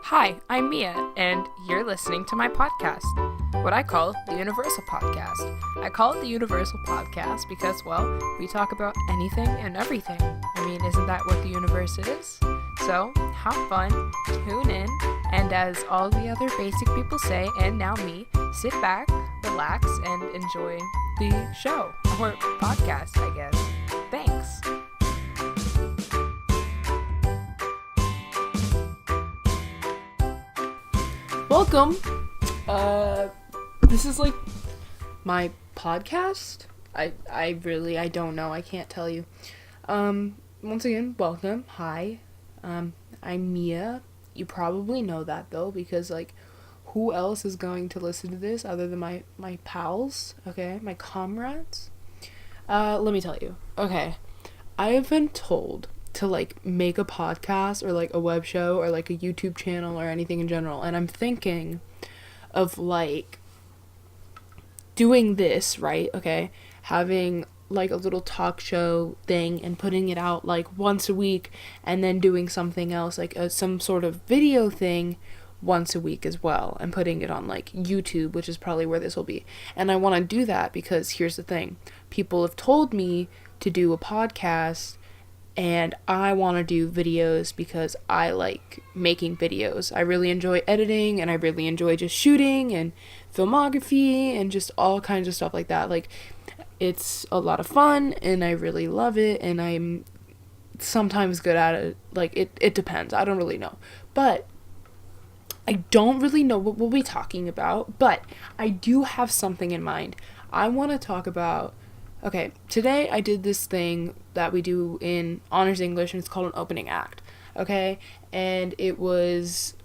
Hi, I'm Mia, and you're listening to my podcast, what I call the Universal Podcast. I call it the Universal Podcast because, well, we talk about anything and everything. I mean, isn't that what the universe is? So, have fun, tune in, and as all the other basic people say, and now me, sit back, relax, and enjoy the show, or podcast, I guess. Thanks. Welcome. This is like my podcast. I don't know. I can't tell you. Once again, welcome. Hi. I'm Mia. You probably know that though, because like, who else is going to listen to this other than my pals? Okay, my comrades. Let me tell you. Okay, I have been told to like make a podcast or like a web show or like a YouTube channel or anything in general, and I'm thinking of like doing this, right? Okay, having like a little talk show thing and putting it out like once a week, and then doing something else like some sort of video thing once a week as well, and putting it on like YouTube, which is probably where this will be. And I want to do that because here's the thing, people have told me to do a podcast, and I want to do videos because I like making videos. I really enjoy editing, and I really enjoy just shooting and filmography and just all kinds of stuff like that. Like, it's a lot of fun, and I really love it, and I'm sometimes good at it. Like, it depends. I don't really know. But I don't really know what we'll be talking about, but I do have something in mind. I want to talk about... Okay, today I did this thing that we do in Honors English, and it's called an opening act, okay? And it was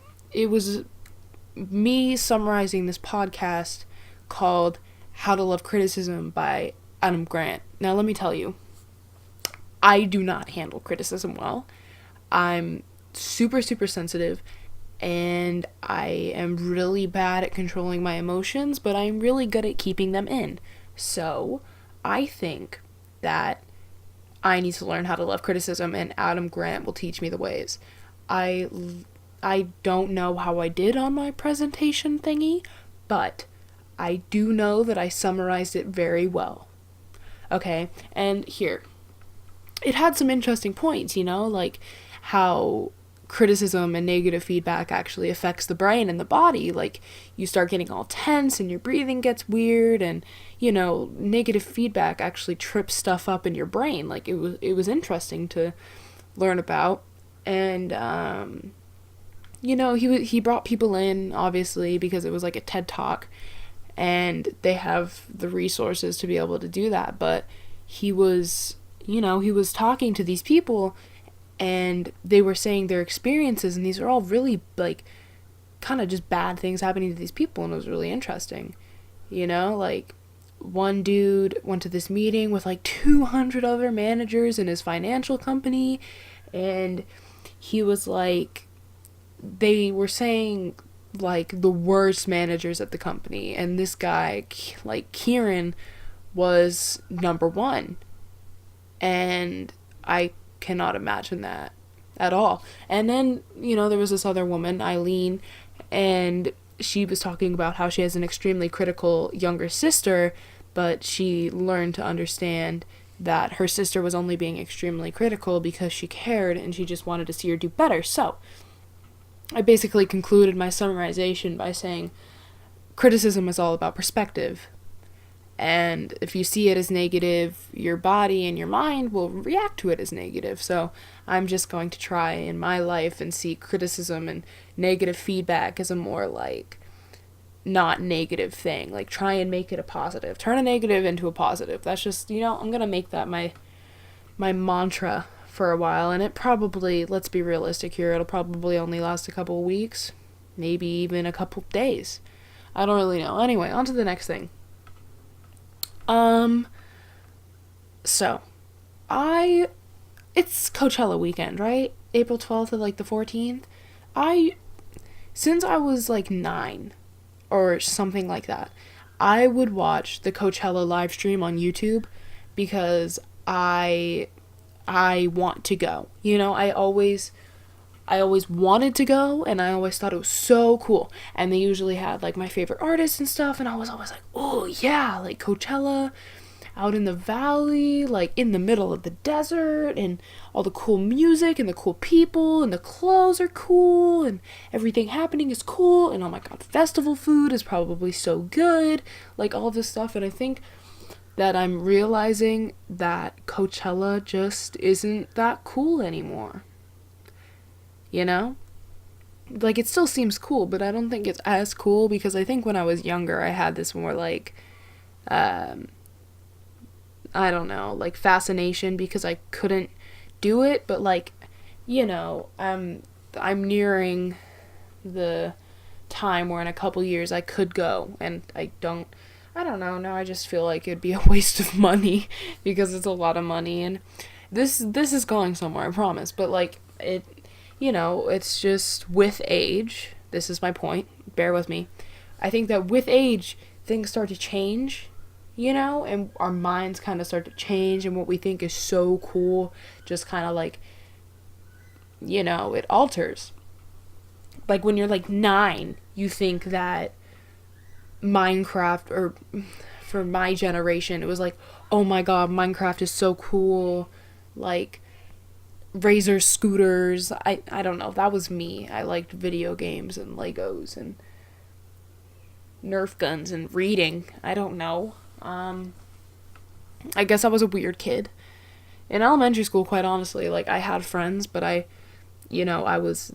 me summarizing this podcast called How to Love Criticism by Adam Grant. Now, let me tell you, I do not handle criticism well. I'm super, super sensitive, and I am really bad at controlling my emotions, but I'm really good at keeping them in. So I think that I need to learn how to love criticism, and Adam Grant will teach me the ways. I don't know how I did on my presentation thingy, but I do know that I summarized it very well. Okay, and here, it had some interesting points, like how criticism and negative feedback actually affects the brain and the body. Like, you start getting all tense and your breathing gets weird, and negative feedback actually trips stuff up in your brain. Like, it was interesting to learn about. And he brought people in, obviously, because it was like a TED Talk, and they have the resources to be able to do that. But he was talking to these people, and they were saying their experiences, and these are all really, like, kind of just bad things happening to these people, and it was really interesting. Like, one dude went to this meeting with, like, 200 other managers in his financial company, and he was, like, they were saying, like, the worst managers at the company, and this guy, like, Kieran, was number one. And I cannot imagine that at all. And then, there was this other woman, Eileen, and she was talking about how she has an extremely critical younger sister, but she learned to understand that her sister was only being extremely critical because she cared, and she just wanted to see her do better. So I basically concluded my summarization by saying criticism is all about perspective. And if you see it as negative, your body and your mind will react to it as negative. So I'm just going to try in my life and see criticism and negative feedback as a more, like, not negative thing. Like, try and make it a positive. Turn a negative into a positive. That's just, I'm going to make that my mantra for a while. And it probably, let's be realistic here, it'll probably only last a couple of weeks. Maybe even a couple days. I don't really know. Anyway, on to the next thing. So, it's Coachella weekend, right? April 12th to, like, the 14th. Since I was, like, 9, or something like that, I would watch the Coachella live stream on YouTube, because I want to go. I always I always wanted to go, and I always thought it was so cool. And they usually had like my favorite artists and stuff, and I was always like, oh yeah, like Coachella out in the valley, like in the middle of the desert, and all the cool music and the cool people, and the clothes are cool, and everything happening is cool, and oh my god, festival food is probably so good, like all this stuff. And I think that I'm realizing that Coachella just isn't that cool anymore. You know? Like, it still seems cool, but I don't think it's as cool, because I think when I was younger, I had this more like, um, I don't know, like fascination because I couldn't do it, but like, I'm nearing the time where in a couple years I could go, and I don't know, now I just feel like it'd be a waste of money because it's a lot of money, and this is going somewhere, I promise, but like it's just with age, this is my point, bear with me. I think that with age things start to change, and our minds kind of start to change, and what we think is so cool just kind of like, it alters. Like when you're like 9, you think that Minecraft, or for my generation, it was like, oh my god, Minecraft is so cool. Like Razor scooters. I don't know. That was me. I liked video games and Legos and Nerf guns and reading. I don't know. I guess I was a weird kid. In elementary school, quite honestly, like I had friends, but I was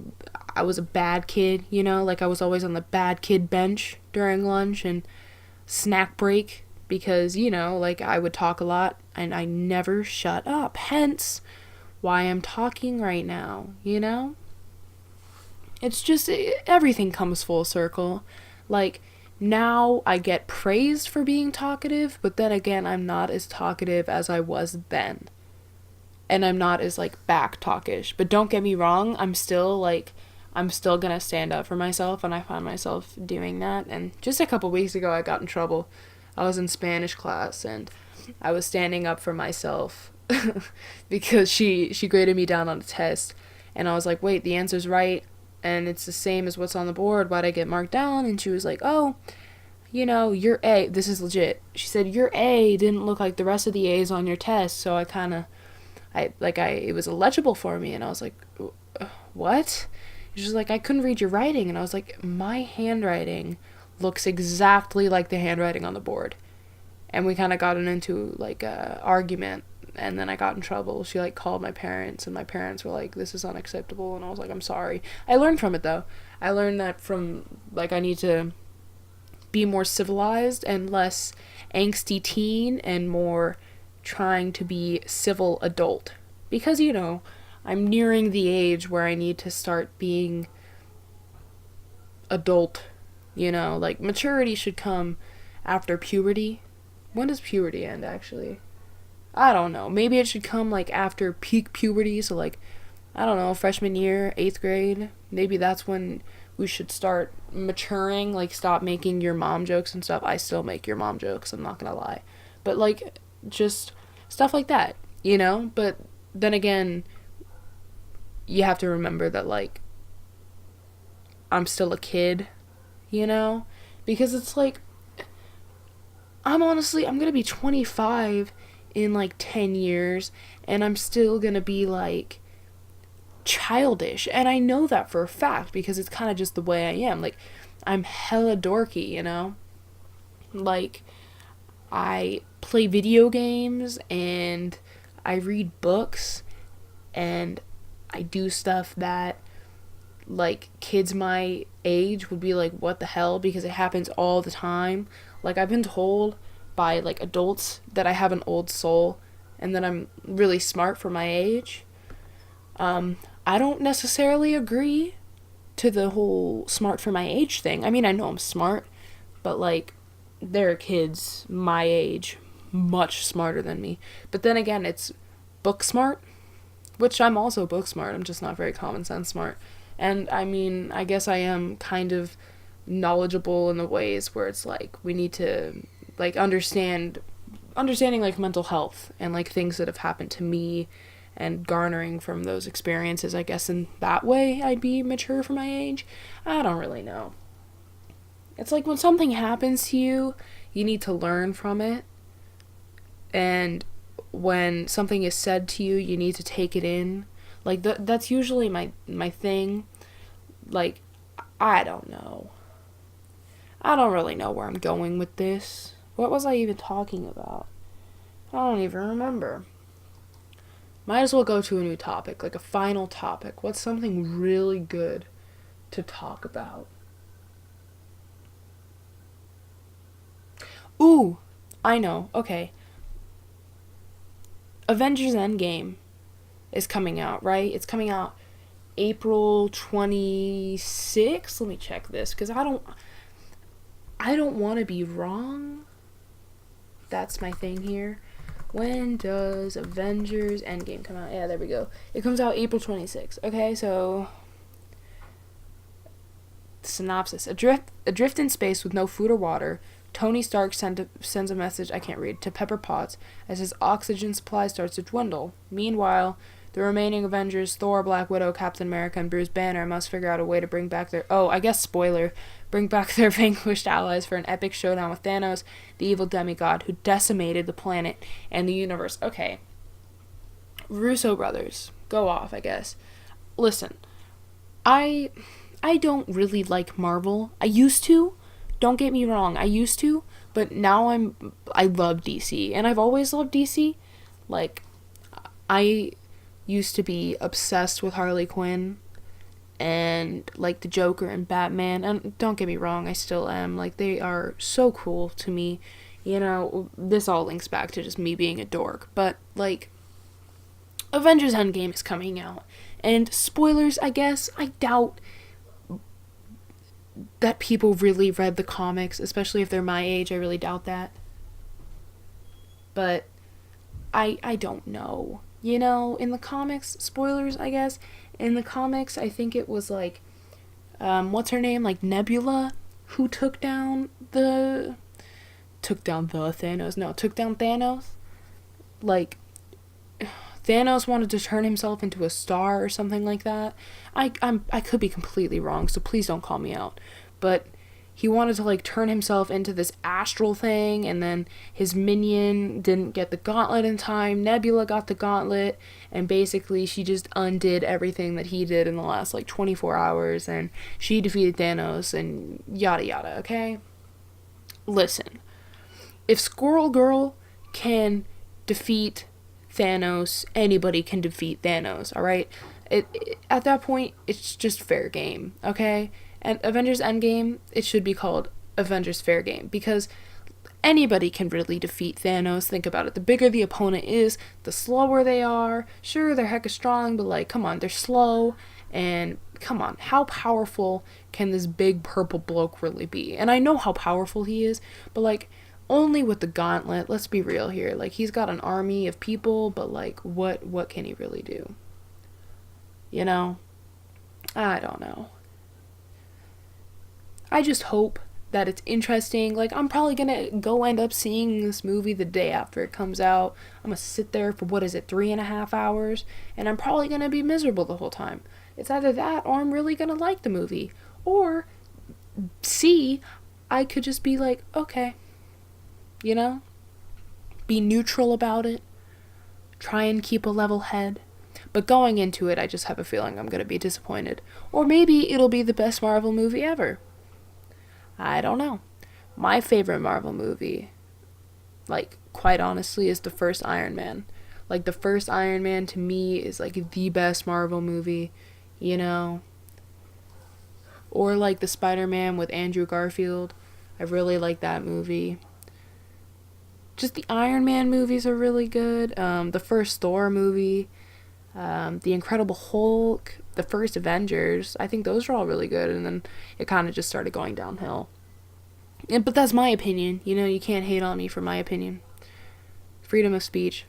a bad kid, like I was always on the bad kid bench during lunch and snack break because, like I would talk a lot and I never shut up. Hence why I'm talking right now, It's just everything comes full circle. Like now I get praised for being talkative, but then again, I'm not as talkative as I was then. And I'm not as like back talkish. But don't get me wrong, I'm still gonna stand up for myself, and I find myself doing that. And just a couple weeks ago I got in trouble. I was in Spanish class and I was standing up for myself because she graded me down on a test, and I was like, wait, the answer's right and it's the same as what's on the board, why'd I get marked down? And she was like, oh, your A, this is legit, she said, your A didn't look like the rest of the A's on your test, so it was illegible for me. And I was like, what? She's like, I couldn't read your writing. And I was like, my handwriting looks exactly like the handwriting on the board. And we kind of got into like a argument, and then I got in trouble. She like called my parents, and my parents were like, this is unacceptable. And I was like, I'm sorry. I learned from it though. I learned that from like I need to be more civilized and less angsty teen and more trying to be civil adult, because I'm nearing the age where I need to start being adult, like maturity should come after puberty. When does puberty end, actually? I don't know. Maybe it should come like after peak puberty, so like, I don't know, freshman year, 8th grade. Maybe that's when we should start maturing, like stop making your mom jokes and stuff. I still make your mom jokes, I'm not gonna lie. But like, just stuff like that, But then again, you have to remember that like I'm still a kid, because it's like I'm gonna be 25 in like 10 years, and I'm still gonna be like childish, and I know that for a fact because it's kind of just the way I am. Like I'm hella dorky, like I play video games and I read books and I do stuff that like kids my age would be like, what the hell, because it happens all the time. Like I've been told by like adults that I have an old soul and that I'm really smart for my age. I don't necessarily agree to the whole smart for my age thing. I mean, I know I'm smart, but like there are kids my age much smarter than me. But then again, it's book smart, which I'm also book smart. I'm just not very common sense smart. And I mean, I guess I am kind of knowledgeable in the ways where it's like we need to like understanding like mental health and like things that have happened to me and garnering from those experiences. I guess in that way I'd be mature for my age. I don't really know. It's like when something happens to you, you need to learn from it. And when something is said to you, you need to take it in. Like, that's usually my thing. Like, I don't know. I don't really know where I'm going with this. What was I even talking about? I don't even remember. Might as well go to a new topic, like a final topic. What's something really good to talk about? Ooh, I know. Okay. Avengers Endgame is coming out, right? It's coming out April 26th. Let me check this cuz I don't want to be wrong. That's my thing here. When does Avengers Endgame come out? Yeah, there we go. It comes out April 26th. Okay, so synopsis. Adrift in space with no food or water, Tony Stark sends a message, I can't read, to Pepper Potts as his oxygen supply starts to dwindle. Meanwhile, the remaining Avengers, Thor, Black Widow, Captain America, and Bruce Banner must figure out a way to bring back their... Oh, I guess spoiler. Bring back their vanquished allies for an epic showdown with Thanos, the evil demigod who decimated the planet and the universe. Okay. Russo brothers. Go off, I guess. Listen. I don't really like Marvel. I used to. Don't get me wrong. I used to. But now I love DC. And I've always loved DC. Like, I used to be obsessed with Harley Quinn and like the Joker and Batman, and don't get me wrong, I still am. Like, they are so cool to me. You know, this all links back to just me being a dork, but like, Avengers Endgame is coming out, and spoilers, I guess, I doubt that people really read the comics, especially if they're my age. I really doubt that, but I don't know. You know, in the comics, spoilers, I guess, in the comics, I think it was like, what's her name? Like Nebula, who took down Thanos. No, took down Thanos. Like, Thanos wanted to turn himself into a star or something like that. I could be completely wrong, so please don't call me out. But he wanted to like turn himself into this astral thing, and then his minion didn't get the gauntlet in time. Nebula got the gauntlet, and basically she just undid everything that he did in the last like 24 hours, and she defeated Thanos, and yada yada, okay? Listen, if Squirrel Girl can defeat Thanos, anybody can defeat Thanos, alright? At that point, it's just fair game, okay? And Avengers Endgame, it should be called Avengers Fair Game, because anybody can really defeat Thanos. Think about it. The bigger the opponent is, the slower they are. Sure, they're hecka strong, but like, come on, they're slow. And come on, how powerful can this big purple bloke really be? And I know how powerful he is, but like, only with the gauntlet. Let's be real here. Like, he's got an army of people, but like, what can he really do? You know? I don't know. I just hope that it's interesting. Like, I'm probably gonna go end up seeing this movie the day after it comes out. I'm gonna sit there for, 3.5 hours, and I'm probably gonna be miserable the whole time. It's either that, or I'm really gonna like the movie. Or, C, I could just be like, okay, you know? Be neutral about it. Try and keep a level head. But going into it, I just have a feeling I'm gonna be disappointed. Or maybe it'll be the best Marvel movie ever. I don't know. My favorite Marvel movie, like, quite honestly, is the first Iron Man. Like, the first Iron Man, to me, is, like, the best Marvel movie, you know? Or, like, the Spider-Man with Andrew Garfield. I really like that movie. Just the Iron Man movies are really good. The first Thor movie. The Incredible Hulk, the first Avengers, I think those are all really good, and then it kind of just started going downhill. But that's my opinion, you know, you can't hate on me for my opinion. Freedom of speech.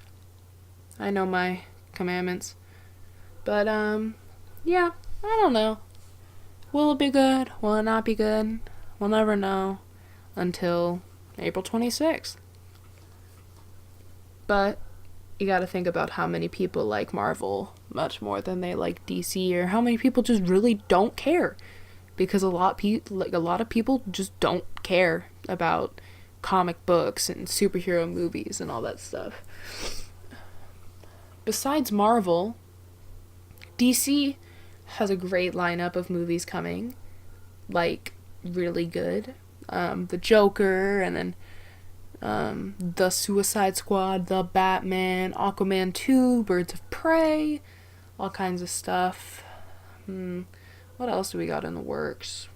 I know my commandments. But, yeah, I don't know. Will it be good? Will it not be good? We'll never know until April 26th. But you got to think about how many people like Marvel much more than they like DC, or how many people just really don't care, because a lot of people just don't care about comic books and superhero movies and all that stuff. Besides Marvel, DC has a great lineup of movies coming, like really good. The Joker, and then the Suicide Squad, the Batman, Aquaman 2, Birds of Prey, all kinds of stuff. What else do we got in the works?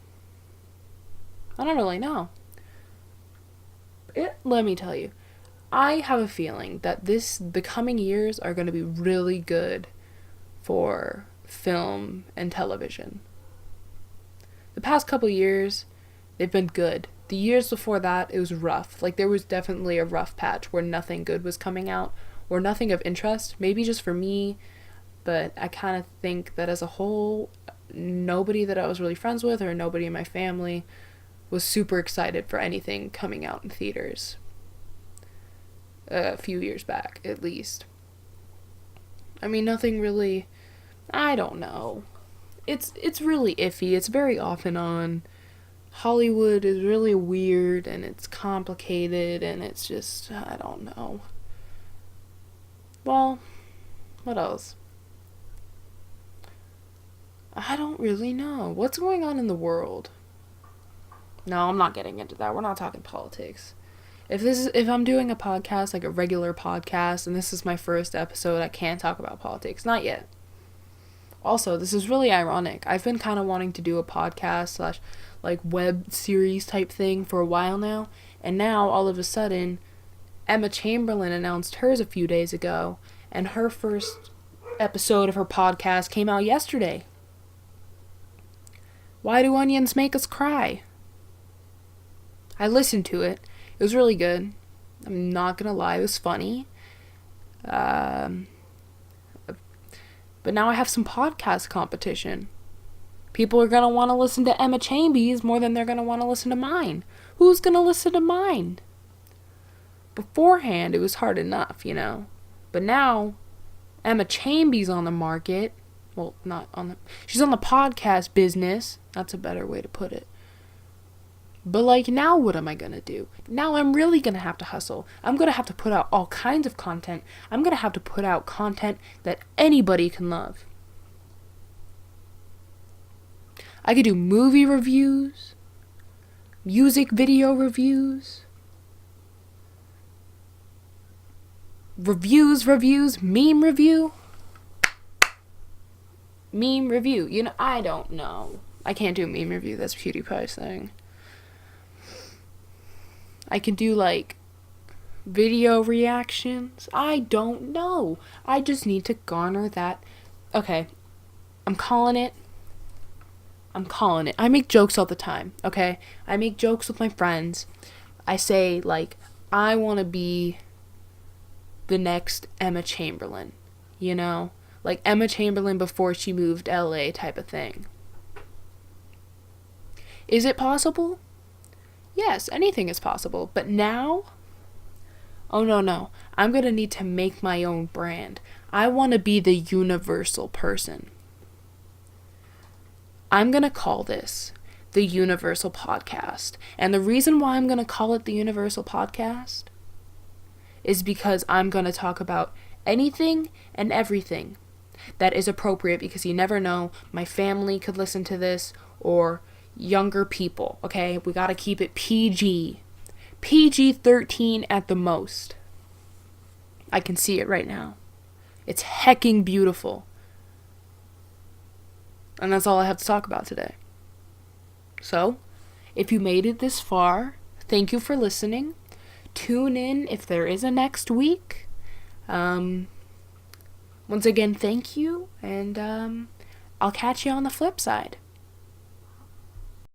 I don't really know. Let me tell you, I have a feeling that the coming years are going to be really good for film and television. The past couple years, they've been good. The years before that, it was rough. Like, there was definitely a rough patch where nothing good was coming out, or nothing of interest, maybe just for me, but I kind of think that as a whole, nobody that I was really friends with, or nobody in my family, was super excited for anything coming out in theaters. A few years back, at least. I mean, nothing really, I don't know. It's really iffy. It's very off and on. Hollywood is really weird, and it's complicated, and it's just, I don't know. Well, what else? I don't really know. What's going on in the world? No, I'm not getting into that. We're not talking politics. If I'm doing a podcast, like a regular podcast, and this is my first episode, I can't talk about politics. Not yet. Also, this is really ironic. I've been kind of wanting to do a podcast / like web series type thing for a while now, and now all of a sudden Emma Chamberlain announced hers a few days ago, and her first episode of her podcast came out yesterday. Why Do Onions Make Us Cry? I listened to it. It was really good. I'm not gonna lie, it was funny. But now I have some podcast competition. People are going to want to listen to Emma Chamby's more than they're going to want to listen to mine. Who's going to listen to mine? Beforehand, it was hard enough, you know. But now, Emma Chamby's on the market. Well, not on the... She's on the podcast business. That's a better way to put it. But, like, now what am I going to do? Now I'm really going to have to hustle. I'm going to have to put out all kinds of content. I'm going to have to put out content that anybody can love. I could do movie reviews, music video reviews, meme review. Meme review. You know, I don't know. I can't do a meme review. That's PewDiePie's thing. I can do, like, video reactions. I don't know. I just need to garner that. Okay. I'm calling it. I make jokes all the time, okay? I make jokes with my friends. I say, like, I want to be the next Emma Chamberlain, you know? Like Emma Chamberlain before she moved to LA type of thing. Is it possible? Yes, anything is possible. But now? Oh, no. I'm going to need to make my own brand. I want to be the universal person. I'm going to call this the Universal Podcast. And the reason why I'm going to call it the Universal Podcast is because I'm going to talk about anything and everything that is appropriate, because you never know, my family could listen to this, or younger people, okay? We got to keep it PG. PG-13 at the most. I can see it right now. It's hecking beautiful. And that's all I have to talk about today. So, if you made it this far, thank you for listening. Tune in if there is a next week. Once again, thank you, and I'll catch you on the flip side.